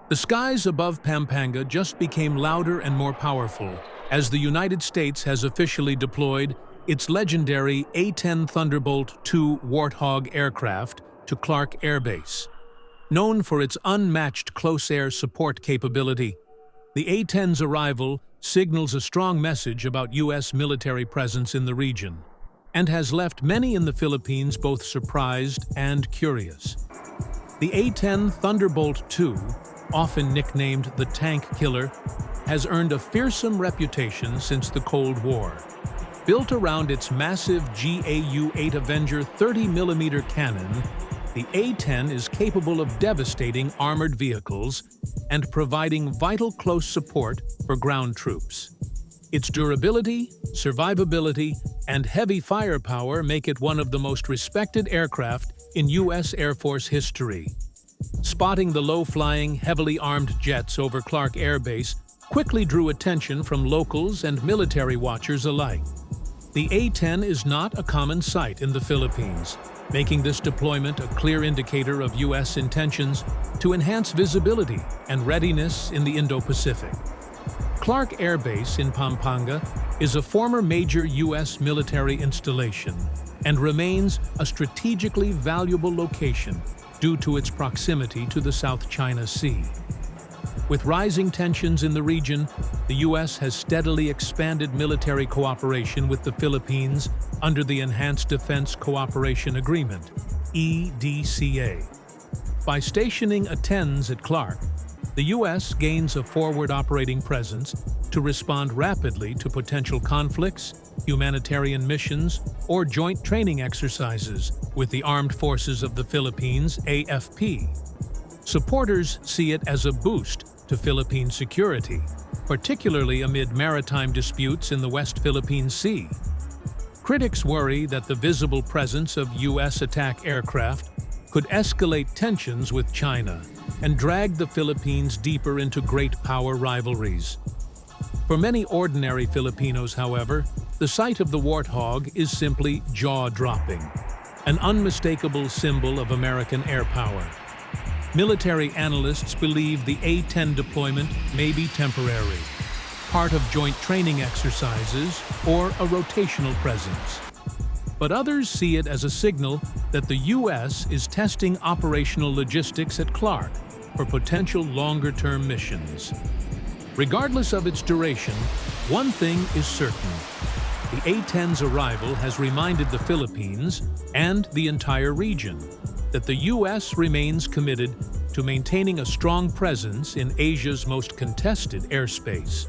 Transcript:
The skies above Pampanga just became louder and more powerful as the United States has officially deployed its legendary A-10 Thunderbolt II Warthog aircraft to Clark Air Base. Known for its unmatched close-air support capability, the A-10's arrival signals a strong message about U.S. military presence in the region and has left many in the Philippines both surprised and curious. The A-10 Thunderbolt II, often nicknamed the Tank Killer, has earned a fearsome reputation since the Cold War. Built around its massive GAU-8 Avenger 30mm cannon, the A-10 is capable of devastating armored vehicles and providing vital close support for ground troops. Its durability, survivability, and heavy firepower make it one of the most respected aircraft in U.S. Air Force history. Spotting the low-flying, heavily armed jets over Clark Air Base quickly drew attention from locals and military watchers alike. The A-10 is not a common sight in the Philippines, making this deployment a clear indicator of U.S. intentions to enhance visibility and readiness in the Indo-Pacific. Clark Air Base in Pampanga is a former major U.S. military installation and remains a strategically valuable location due to its proximity to the South China Sea. With rising tensions in the region, the U.S. has steadily expanded military cooperation with the Philippines under the Enhanced Defense Cooperation Agreement, EDCA. By stationing A-10s at Clark, the U.S. gains a forward operating presence to respond rapidly to potential conflicts, humanitarian missions, or joint training exercises with the Armed Forces of the Philippines, AFP. Supporters see it as a boost to Philippine security, particularly amid maritime disputes in the West Philippine Sea. Critics worry that the visible presence of U.S. attack aircraft could escalate tensions with China and drag the Philippines deeper into great power rivalries. For many ordinary Filipinos, however, the sight of the Warthog is simply jaw-dropping, an unmistakable symbol of American air power. Military analysts believe the A-10 deployment may be temporary, part of joint training exercises, or a rotational presence. But others see it as a signal that the U.S. is testing operational logistics at Clark for potential longer-term missions. Regardless of its duration, one thing is certain. The A-10's arrival has reminded the Philippines and the entire region that the U.S. remains committed to maintaining a strong presence in Asia's most contested airspace.